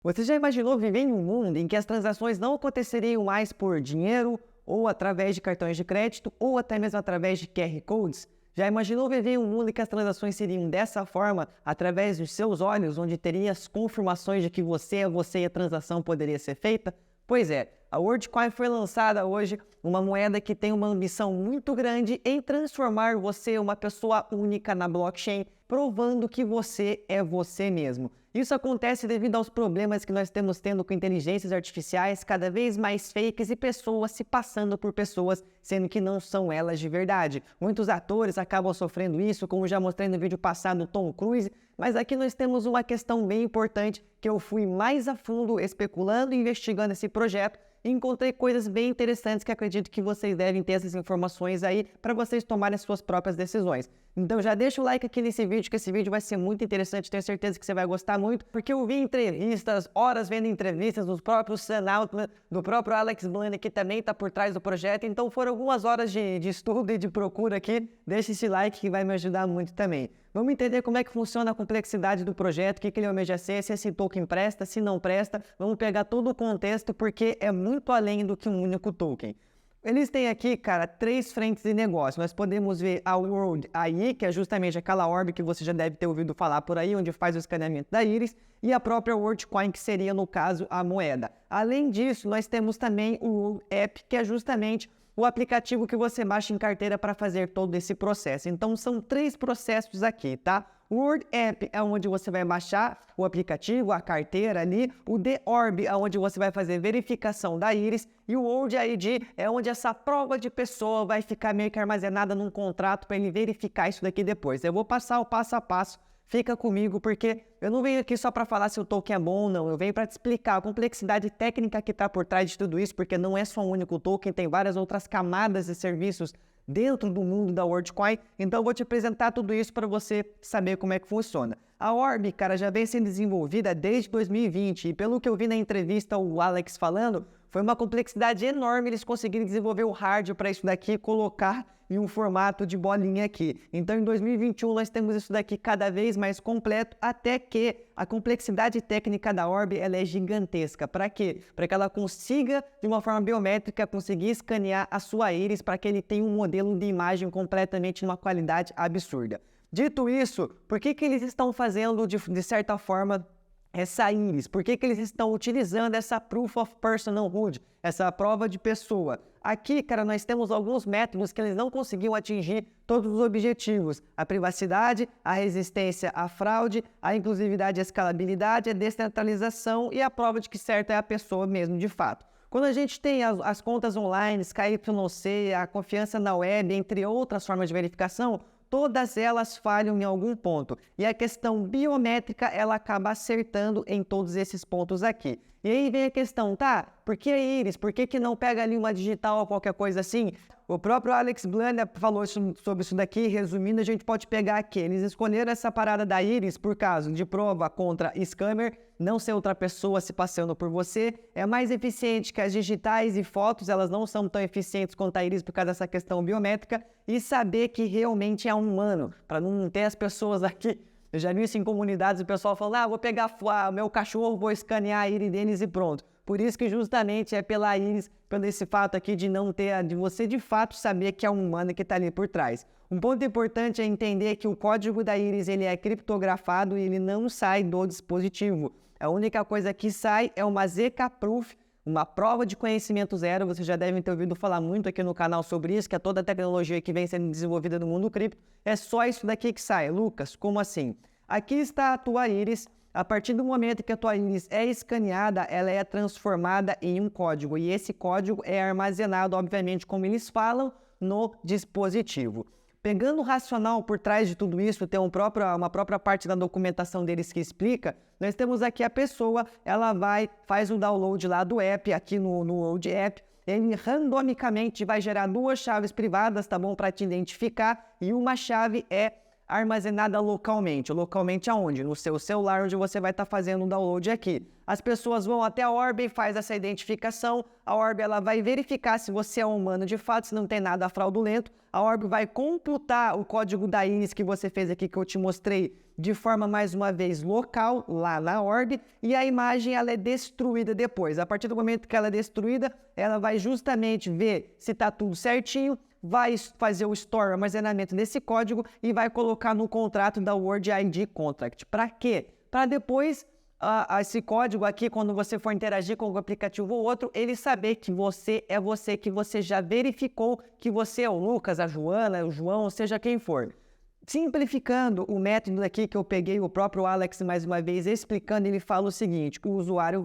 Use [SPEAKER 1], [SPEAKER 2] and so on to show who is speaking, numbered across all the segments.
[SPEAKER 1] Você já imaginou viver em um mundo em que as transações não aconteceriam mais por dinheiro, ou através de cartões de crédito, ou até mesmo através de QR Codes? Já imaginou viver em um mundo em que as transações seriam dessa forma, através dos seus olhos, onde teria as confirmações de que você é você e a transação poderia ser feita? Pois é, a WorldCoin foi lançada hoje, uma moeda que tem uma ambição muito grande em transformar você uma pessoa única na blockchain, provando que você é você mesmo. Isso acontece devido aos problemas que nós temos tendo com inteligências artificiais cada vez mais fakes e pessoas se passando por pessoas, sendo que não são elas de verdade. Muitos atores acabam sofrendo isso, como já mostrei no vídeo passado, Tom Cruise, mas aqui nós temos uma questão bem importante que eu fui mais a fundo especulando e investigando esse projeto e encontrei coisas bem interessantes que acredito que vocês devem ter essas informações aí para vocês tomarem as suas próprias decisões. Então já deixa o like aqui nesse vídeo, que esse vídeo vai ser muito interessante, tenho certeza que você vai gostar muito, porque eu vi entrevistas, horas vendo entrevistas do próprio Sam Altman, do próprio Alex Blum, que também está por trás do projeto, então foram algumas horas de estudo e de procura aqui, deixa esse like que vai me ajudar muito também. Vamos entender como é que funciona a complexidade do projeto, o que ele almeja ser, se esse token presta, se não presta, vamos pegar todo o contexto, porque é muito além do que um único token. Eles têm aqui, cara, 3 frentes de negócio. Nós podemos ver a World AI, que é justamente aquela orb que você já deve ter ouvido falar por aí, onde faz o escaneamento da íris, e a própria WorldCoin, que seria, no caso, a moeda. Além disso, nós temos também o World App, que é justamente o aplicativo que você baixa em carteira para fazer todo esse processo. Então, são 3 processos aqui, tá? O World App é onde você vai baixar o aplicativo, a carteira ali. O The Orb é onde você vai fazer verificação da íris. E o World ID é onde essa prova de pessoa vai ficar meio que armazenada num contrato para ele verificar isso daqui depois. Eu vou passar o passo a passo. Fica comigo, porque eu não venho aqui só para falar se o token é bom ou não, eu venho para te explicar a complexidade técnica que está por trás de tudo isso, porque não é só um único token, tem várias outras camadas de serviços dentro do mundo da WorldCoin, então eu vou te apresentar tudo isso para você saber como é que funciona. A Orb, cara, já vem sendo desenvolvida desde 2020 e pelo que eu vi na entrevista o Alex falando, foi uma complexidade enorme eles conseguirem desenvolver o hardware para isso daqui e colocar em um formato de bolinha aqui. Então, em 2021, nós temos isso daqui cada vez mais completo, até que a complexidade técnica da Orb ela é gigantesca. Para quê? Para que ela consiga, de uma forma biométrica, conseguir escanear a sua íris para que ele tenha um modelo de imagem completamente numa qualidade absurda. Dito isso, por que eles estão fazendo, de certa forma, essa íris? Por que eles estão utilizando essa Proof of Personhood, essa prova de pessoa? Aqui, cara, nós temos alguns métodos que eles não conseguiam atingir todos os objetivos. A privacidade, a resistência à fraude, a inclusividade e a escalabilidade, a descentralização e a prova de que certa é a pessoa mesmo, de fato. Quando a gente tem as contas online, KYC, a confiança na web, entre outras formas de verificação, todas elas falham em algum ponto. E a questão biométrica, ela acaba acertando em todos esses pontos aqui. E aí vem a questão, tá? Por que a íris? Por que não pega ali uma digital ou qualquer coisa assim? O próprio Alex Blum falou sobre isso daqui, resumindo, a gente pode pegar aqui. Eles escolheram essa parada da íris por causa de prova contra scammer, não ser outra pessoa se passando por você. É mais eficiente que as digitais e fotos, elas não são tão eficientes quanto a íris por causa dessa questão biométrica. E saber que realmente é um humano, para não ter as pessoas aqui. Eu já vi isso em comunidades, o pessoal falando, vou pegar o meu cachorro, vou escanear a íris deles e pronto. Por isso que justamente é pela íris, pelo esse fato aqui de não ter, de você de fato saber que é um humano que está ali por trás. Um ponto importante é entender que o código da íris ele é criptografado e ele não sai do dispositivo. A única coisa que sai é uma ZK-Proof, uma prova de conhecimento zero. Vocês já devem ter ouvido falar muito aqui no canal sobre isso, que é toda a tecnologia que vem sendo desenvolvida no mundo cripto. É só isso daqui que sai. Lucas, como assim? Aqui está a tua íris. A partir do momento que a tua íris é escaneada, ela é transformada em um código. E esse código é armazenado, obviamente, como eles falam, no dispositivo. Pegando o racional por trás de tudo isso, tem uma própria parte da documentação deles que explica, nós temos aqui a pessoa, ela faz o download lá do app, aqui no World App, ele randomicamente vai gerar 2 chaves privadas, tá bom, para te identificar, e uma chave é armazenada localmente. Localmente aonde? No seu celular, onde você vai estar fazendo o download aqui. As pessoas vão até a Orb e faz essa identificação. A Orb ela vai verificar se você é humano de fato, se não tem nada fraudulento. A Orb vai computar o código da íris que você fez aqui, que eu te mostrei, de forma, mais uma vez, local, lá na Orb, e a imagem ela é destruída depois. A partir do momento que ela é destruída, ela vai justamente ver se está tudo certinho, vai fazer o store, armazenamento desse código e vai colocar no contrato da World ID Contract. Para quê? Para depois, esse código aqui, quando você for interagir com o aplicativo ou outro, ele saber que você é você, que você já verificou que você é o Lucas, a Joana, o João, seja quem for. Simplificando o método aqui que eu peguei, o próprio Alex mais uma vez explicando, ele fala o seguinte: o usuário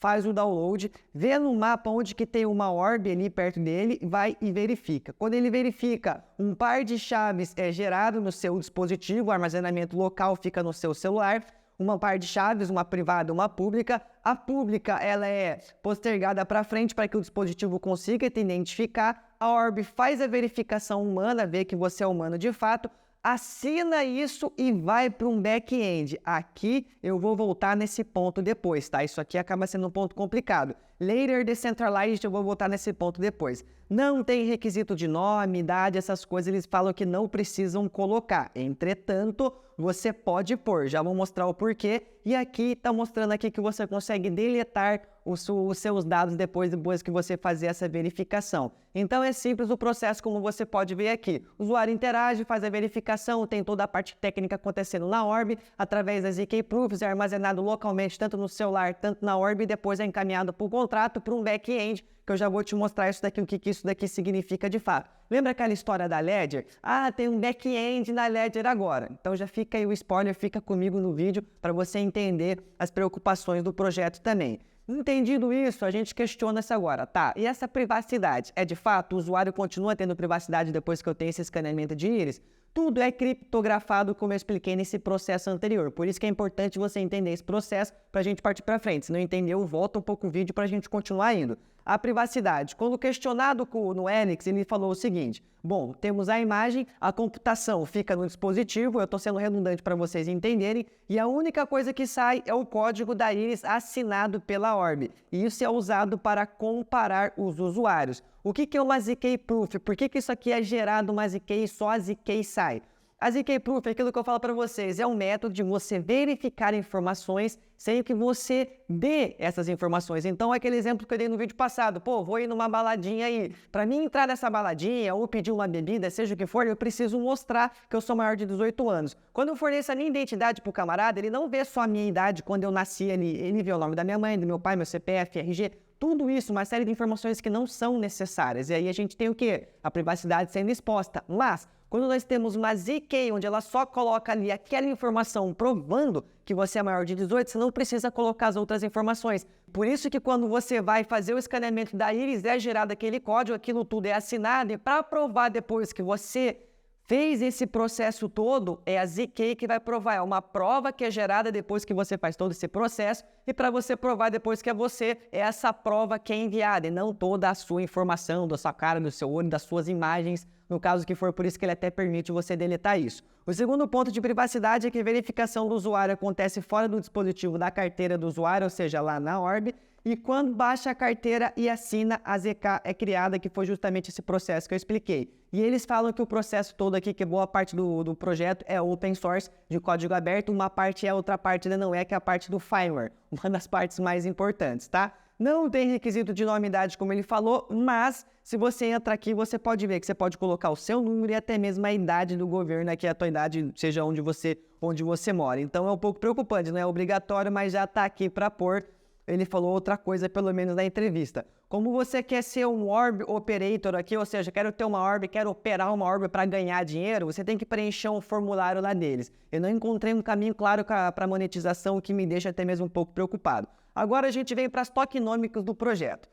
[SPEAKER 1] faz o download, vê no mapa onde que tem uma orb ali perto dele, vai e verifica. Quando ele verifica, um par de chaves é gerado no seu dispositivo, o armazenamento local fica no seu celular, uma par de chaves, uma privada, uma pública. A pública ela é postergada para frente para que o dispositivo consiga te identificar. A orb faz a verificação humana, vê que você é humano de fato, assina isso e vai para um back-end. Aqui eu vou voltar nesse ponto depois, tá? Isso aqui acaba sendo um ponto complicado. Later Decentralized, eu vou voltar nesse ponto depois. Não tem requisito de nome, idade, essas coisas, eles falam que não precisam colocar. Entretanto, você pode pôr, já vou mostrar o porquê. E aqui está mostrando aqui que você consegue deletar os seus dados depois que você fazer essa verificação. Então é simples o processo, como você pode ver aqui. O usuário interage, faz a verificação, tem toda a parte técnica acontecendo na Orb, através das ZK Proofs, é armazenado localmente, tanto no celular, tanto na Orb, e depois é encaminhado para o contrato, para um back-end, que eu já vou te mostrar isso daqui, o que isso daqui significa de fato. Lembra aquela história da Ledger? Ah, tem um back-end na Ledger agora. Então já fica aí o spoiler, fica comigo no vídeo para você entender as preocupações do projeto também. Entendido isso, a gente questiona isso agora, tá? E essa privacidade? É de fato, o usuário continua tendo privacidade depois que eu tenho esse escaneamento de íris? Tudo é criptografado, como eu expliquei nesse processo anterior. Por isso que é importante você entender esse processo para a gente partir para frente. Se não entendeu, volta um pouco o vídeo para a gente continuar indo. A privacidade. Quando questionado no Alex, ele falou o seguinte: bom, temos a imagem, a computação fica no dispositivo, eu estou sendo redundante para vocês entenderem, e a única coisa que sai é o código da íris assinado pela Orb. E isso é usado para comparar os usuários. O que é uma ZK Proof? Por que isso aqui é gerado uma ZK e só a ZK sai? A ZK Proof é aquilo que eu falo para vocês, é um método de você verificar informações sem que você dê essas informações. Então, é aquele exemplo que eu dei no vídeo passado. Pô, vou ir numa baladinha aí. Para mim entrar nessa baladinha ou pedir uma bebida, seja o que for, eu preciso mostrar que eu sou maior de 18 anos. Quando eu forneço a minha identidade para o camarada, ele não vê só a minha idade quando eu nasci, ele vê o nome da minha mãe, do meu pai, meu CPF, RG, tudo isso, uma série de informações que não são necessárias. E aí a gente tem o quê? A privacidade sendo exposta. Mas, quando nós temos uma ZK, onde ela só coloca ali aquela informação provando que você é maior de 18, você não precisa colocar as outras informações. Por isso que quando você vai fazer o escaneamento da íris, é gerado aquele código, aquilo tudo é assinado, e para provar depois que você fez esse processo todo, é a ZK que vai provar. É uma prova que é gerada depois que você faz todo esse processo, e para você provar depois que é você, é essa prova que é enviada, e não toda a sua informação, da sua cara, do seu olho, das suas imagens, no caso que for, por isso que ele até permite você deletar isso. O segundo ponto de privacidade é que a verificação do usuário acontece fora do dispositivo da carteira do usuário, ou seja, lá na Orb, e quando baixa a carteira e assina, a ZK é criada, que foi justamente esse processo que eu expliquei. E eles falam que o processo todo aqui, que boa parte do projeto é open source, de código aberto, uma parte é, outra parte ainda não é, que é a parte do firmware, uma das partes mais importantes, tá? Não tem requisito de nome e idade, como ele falou, mas se você entra aqui, você pode ver que você pode colocar o seu número e até mesmo a idade do governo, aqui a tua idade, seja onde você mora. Então é um pouco preocupante, não é obrigatório, mas já está aqui para pôr. Ele falou outra coisa, pelo menos na entrevista. Como você quer ser um Orb Operator aqui, ou seja, quero ter uma Orb, quero operar uma Orb para ganhar dinheiro, você tem que preencher um formulário lá deles. Eu não encontrei um caminho claro para monetização, o que me deixa até mesmo um pouco preocupado. Agora a gente vem para as tokenômicas do projeto.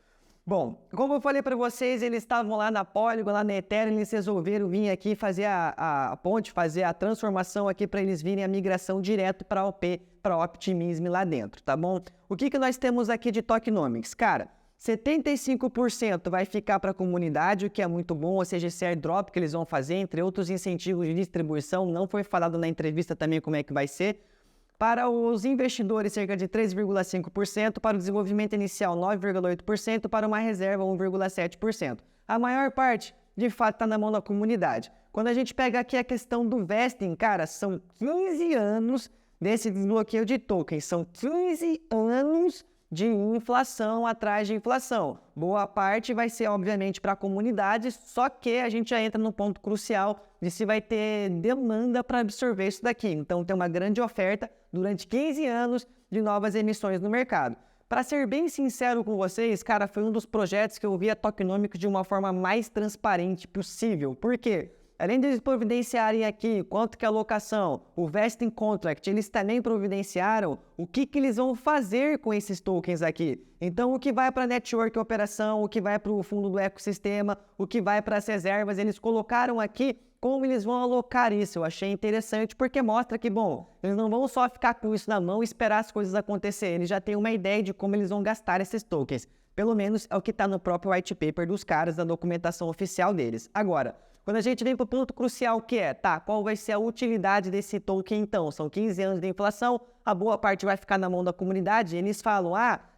[SPEAKER 1] Bom, como eu falei para vocês, eles estavam lá na Polygon, lá na Ethereum, eles resolveram vir aqui fazer a ponte, fazer a transformação aqui para eles virem a migração direto para OP, para Optimism lá dentro, tá bom? O que nós temos aqui de tokenomics? Cara, 75% vai ficar para a comunidade, o que é muito bom, ou seja, esse airdrop que eles vão fazer, entre outros incentivos de distribuição, não foi falado na entrevista também como é que vai ser. Para os investidores, cerca de 3,5%, para o desenvolvimento inicial, 9,8%, para uma reserva, 1,7%. A maior parte, de fato, está na mão da comunidade. Quando a gente pega aqui a questão do vesting, cara, são 15 anos desse desbloqueio de tokens, são 15 anos de inflação atrás de inflação. Boa parte vai ser, obviamente, para a comunidade, só que a gente já entra no ponto crucial de se vai ter demanda para absorver isso daqui. Então, tem uma grande oferta durante 15 anos de novas emissões no mercado. Para ser bem sincero com vocês, cara, foi um dos projetos que eu vi a Tokenomics de uma forma mais transparente possível. Por quê? Além de eles providenciarem aqui quanto que é a alocação, o vesting contract, eles também providenciaram o que eles vão fazer com esses tokens aqui. Então, o que vai para a network operação, o que vai para o fundo do ecossistema, o que vai para as reservas, eles colocaram aqui como eles vão alocar isso. Eu achei interessante porque mostra que, bom, eles não vão só ficar com isso na mão e esperar as coisas acontecerem, eles já têm uma ideia de como eles vão gastar esses tokens. Pelo menos é o que está no próprio white paper dos caras, da documentação oficial deles. Agora, quando a gente vem para o ponto crucial que é, tá, qual vai ser a utilidade desse token então? São 15 anos de inflação, a boa parte vai ficar na mão da comunidade, eles falam,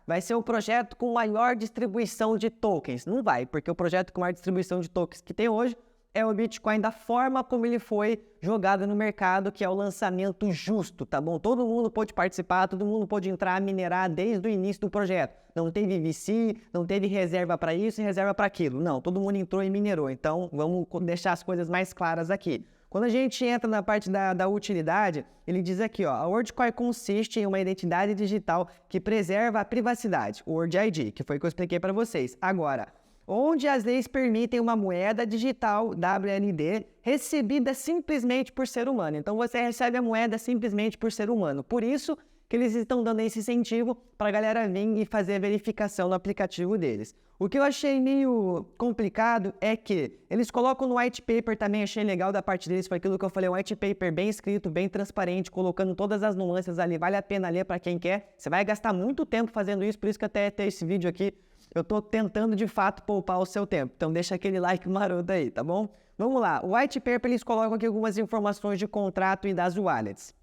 [SPEAKER 1] vai ser um projeto com maior distribuição de tokens. Não vai, porque o projeto com maior distribuição de tokens que tem hoje é o Bitcoin da forma como ele foi jogado no mercado, que é o lançamento justo, tá bom? Todo mundo pode participar, todo mundo pode entrar, minerar desde o início do projeto. Não teve VC, não teve reserva para isso e reserva para aquilo. Não, todo mundo entrou e minerou. Então, vamos deixar as coisas mais claras aqui. Quando a gente entra na parte da utilidade, ele diz aqui, ó, a WorldCoin consiste em uma identidade digital que preserva a privacidade, o World ID, que foi o que eu expliquei para vocês. Agora, onde as leis permitem uma moeda digital, WLD, recebida simplesmente por ser humano. Então, você recebe a moeda simplesmente por ser humano. Por isso que eles estão dando esse incentivo para a galera vir e fazer a verificação no aplicativo deles. O que eu achei meio complicado é que eles colocam no white paper também, achei legal da parte deles, foi aquilo que eu falei, um white paper bem escrito, bem transparente, colocando todas as nuances ali, vale a pena ler para quem quer. Você vai gastar muito tempo fazendo isso, por isso que até ter esse vídeo aqui, eu estou tentando de fato poupar o seu tempo. Então deixa aquele like maroto aí, tá bom? Vamos lá, o white paper eles colocam aqui algumas informações de contrato e das wallets.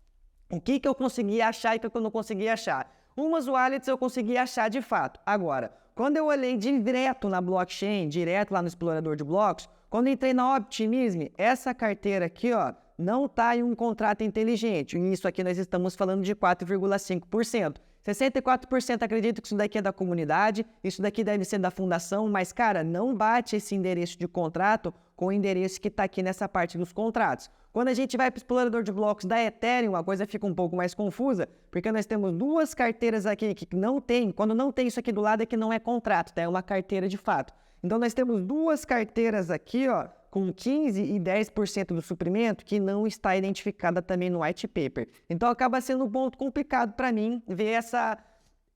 [SPEAKER 1] O que eu consegui achar e o que eu não consegui achar? Umas wallets eu consegui achar de fato. Agora, quando eu olhei direto na blockchain, direto lá no explorador de blocos, quando eu entrei na Optimism, essa carteira aqui, ó, não está em um contrato inteligente. E isso aqui nós estamos falando de 4,5%. 64% acredito que isso daqui é da comunidade, isso daqui deve ser da fundação, mas, cara, não bate esse endereço de contrato com o endereço que está aqui nessa parte dos contratos. Quando a gente vai para o explorador de blocos da Ethereum, a coisa fica um pouco mais confusa, porque nós temos duas carteiras aqui que não tem, quando não tem isso aqui do lado é que não é contrato, tá? É uma carteira de fato. Então nós temos duas carteiras aqui, ó, com 15% e 10% do suprimento que não está identificada também no white paper. Então acaba sendo um ponto complicado para mim ver essa...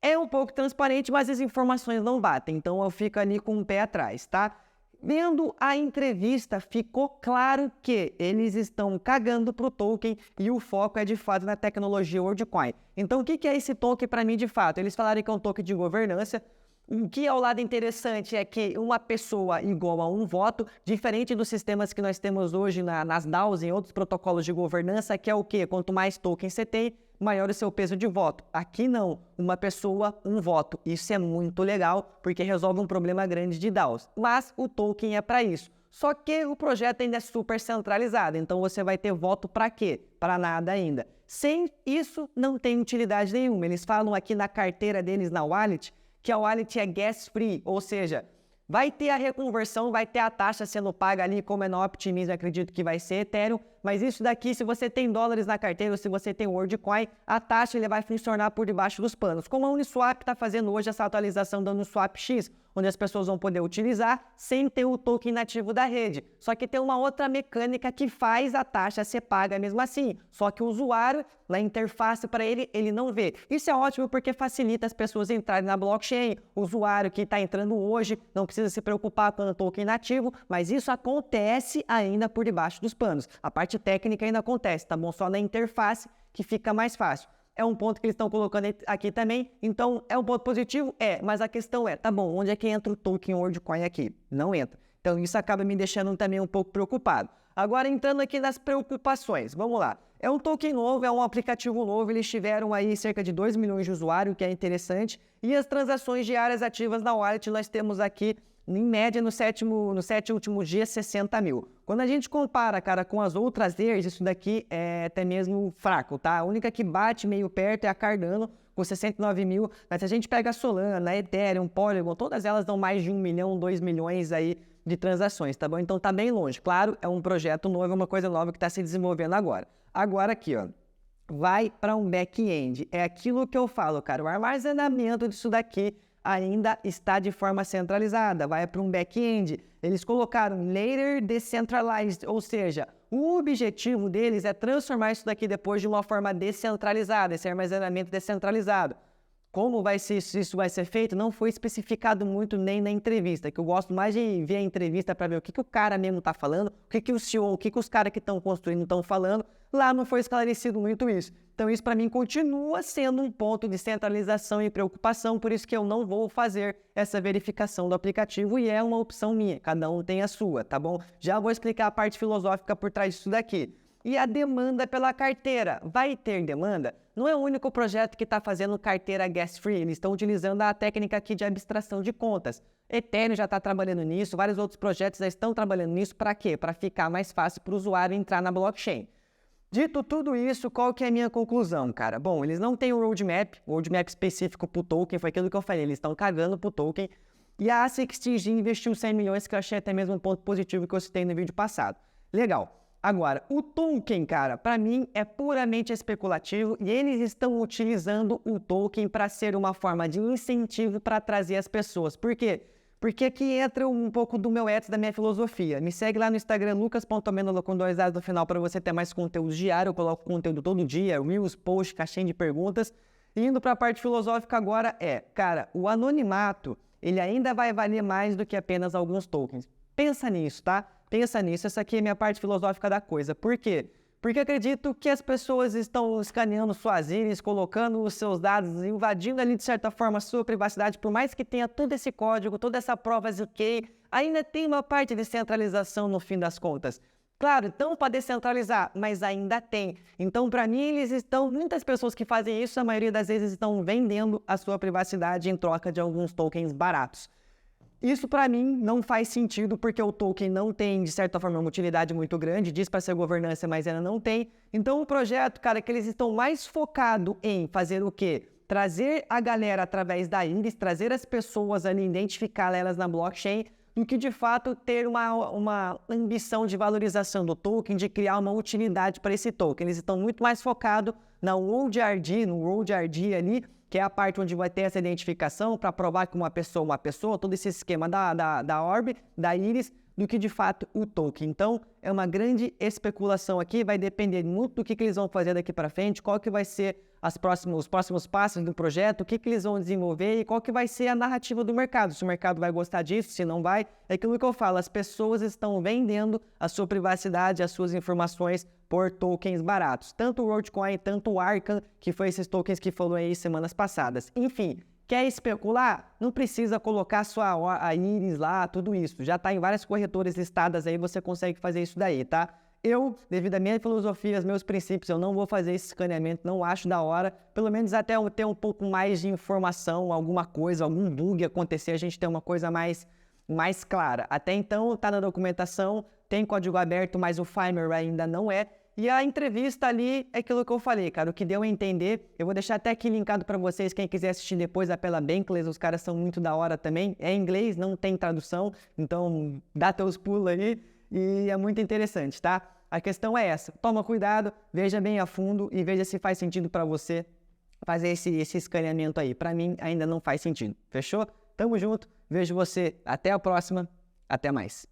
[SPEAKER 1] É um pouco transparente, mas as informações não batem, então eu fico ali com o pé atrás, tá? Vendo a entrevista, ficou claro que eles estão cagando para o token e o foco é de fato na tecnologia WorldCoin. Então o que é esse token para mim de fato? Eles falaram que é um token de governança. O que é o lado interessante é que uma pessoa igual a um voto, diferente dos sistemas que nós temos hoje nas DAOs e outros protocolos de governança, que é o quê? Quanto mais tokens você tem, maior o seu peso de voto. Aqui não, uma pessoa, um voto. Isso é muito legal, porque resolve um problema grande de DAOs. Mas o token é para isso. Só que o projeto ainda é super centralizado, então você vai ter voto para quê? Para nada ainda. Sem isso, não tem utilidade nenhuma. Eles falam aqui na carteira deles, na wallet, que a wallet é gas free, ou seja, vai ter a reconversão, vai ter a taxa sendo paga ali, como é no Optimism, acredito que vai ser Ethereum, mas isso daqui, se você tem dólares na carteira ou se você tem WorldCoin, a taxa ele vai funcionar por debaixo dos panos. Como a Uniswap está fazendo hoje essa atualização da Uniswap X, onde as pessoas vão poder utilizar sem ter o token nativo da rede. Só que tem uma outra mecânica que faz a taxa ser paga mesmo assim. Só que o usuário, na interface para ele, ele não vê. Isso é ótimo porque facilita as pessoas entrarem na blockchain. O usuário que está entrando hoje não precisa se preocupar com o token nativo, mas isso acontece ainda por debaixo dos panos. A parte técnica ainda acontece, tá bom? Só na interface que fica mais fácil. É um ponto que eles estão colocando aqui também. Então, é um ponto positivo? É, mas a questão é, tá bom, onde é que entra o token WorldCoin aqui? Não entra. Então, isso acaba me deixando também um pouco preocupado. Agora, entrando aqui nas preocupações, vamos lá. É um token novo, é um aplicativo novo, eles tiveram aí cerca de 2 milhões de usuários, o que é interessante. E as transações diárias ativas na wallet, nós temos aqui, em média, nos 7 últimos dias, 60 mil. Quando a gente compara, cara, com as outras layers, isso daqui é até mesmo fraco, tá? A única que bate meio perto é a Cardano, com 69 mil. Mas se a gente pega a Solana, a Ethereum, Polygon, todas elas dão mais de 1 milhão, 2 milhões aí de transações, tá bom? Então tá bem longe. Claro, é um projeto novo, é uma coisa nova que está se desenvolvendo agora. Agora aqui, ó, vai para um back-end. É aquilo que eu falo, cara, o armazenamento disso daqui ainda está de forma centralizada, vai para um back-end. Eles colocaram Layer Decentralized, ou seja, o objetivo deles é transformar isso daqui depois de uma forma descentralizada, esse armazenamento descentralizado. Como isso vai ser feito, não foi especificado muito nem na entrevista, que eu gosto mais de ver a entrevista para ver o que o cara mesmo está falando, o que o CEO, o que os caras que estão construindo estão falando. Lá não foi esclarecido muito isso. Então isso para mim continua sendo um ponto de centralização e preocupação, por isso que eu não vou fazer essa verificação do aplicativo e é uma opção minha, cada um tem a sua, tá bom? Já vou explicar a parte filosófica por trás disso daqui. E a demanda pela carteira. Vai ter demanda? Não é o único projeto que está fazendo carteira gas-free, eles estão utilizando a técnica aqui de abstração de contas. Ethereum já está trabalhando nisso, vários outros projetos já estão trabalhando nisso. Para quê? Para ficar mais fácil para o usuário entrar na blockchain. Dito tudo isso, qual que é a minha conclusão, cara? Bom, eles não têm um roadmap específico para o token, foi aquilo que eu falei, eles estão cagando para o token. E a A16Z investiu 100 milhões, que eu achei até mesmo um ponto positivo que eu citei no vídeo passado. Legal. Agora, o token, cara, para mim é puramente especulativo e eles estão utilizando o token para ser uma forma de incentivo para trazer as pessoas. Por quê? Porque aqui entra um pouco do meu ethos, da minha filosofia. Me segue lá no Instagram, lucas.menolo com 2 A's no final para você ter mais conteúdo diário. Eu coloco conteúdo todo dia, reels, posts, caixinha de perguntas. E indo para a parte filosófica agora cara, o anonimato, ele ainda vai valer mais do que apenas alguns tokens. Pensa nisso, tá? Pensa nisso, essa aqui é a minha parte filosófica da coisa. Por quê? Porque acredito que as pessoas estão escaneando suas íris, colocando os seus dados, invadindo ali de certa forma a sua privacidade, por mais que tenha todo esse código, toda essa prova ZK, ainda tem uma parte de centralização no fim das contas. Claro, então para descentralizar, mas ainda tem. Então, para mim, muitas pessoas que fazem isso, a maioria das vezes estão vendendo a sua privacidade em troca de alguns tokens baratos. Isso, para mim, não faz sentido, porque o token não tem, de certa forma, uma utilidade muito grande, diz para ser governança, mas ela não tem. Então, o projeto, cara, que eles estão mais focados em fazer o quê? Trazer a galera através da íris, trazer as pessoas ali, identificar elas na blockchain, do que, de fato, ter uma ambição de valorização do token, de criar uma utilidade para esse token. Eles estão muito mais focados no World RD ali, que é a parte onde vai ter essa identificação para provar que uma pessoa, todo esse esquema da orb, da íris, do que de fato o token. Então, é uma grande especulação aqui, vai depender muito do que eles vão fazer daqui para frente, qual que vai ser os próximos passos do projeto, o que eles vão desenvolver e qual que vai ser a narrativa do mercado. Se o mercado vai gostar disso, se não vai, é aquilo que eu falo, as pessoas estão vendendo a sua privacidade, as suas informações por tokens baratos. Tanto o WorldCoin, tanto o Arcan, que foi esses tokens que falou aí semanas passadas. Enfim, quer especular? Não precisa colocar a íris lá, tudo isso. Já está em várias corretoras listadas aí, você consegue fazer isso daí, tá? Eu, devido à minha filosofia, aos meus princípios, eu não vou fazer esse escaneamento, não acho da hora. Pelo menos até eu ter um pouco mais de informação, alguma coisa, algum bug acontecer, a gente ter uma coisa mais clara. Até então, tá na documentação, tem código aberto, mas o firmware ainda não é. E a entrevista ali é aquilo que eu falei, cara, o que deu a entender, eu vou deixar até aqui linkado para vocês, quem quiser assistir depois, a pela Bankless, os caras são muito da hora também, é em inglês, não tem tradução, então dá teus pulos aí e é muito interessante, tá? A questão é essa, toma cuidado, veja bem a fundo e veja se faz sentido para você fazer esse escaneamento aí. Para mim ainda não faz sentido, fechou? Tamo junto, vejo você, até a próxima, até mais.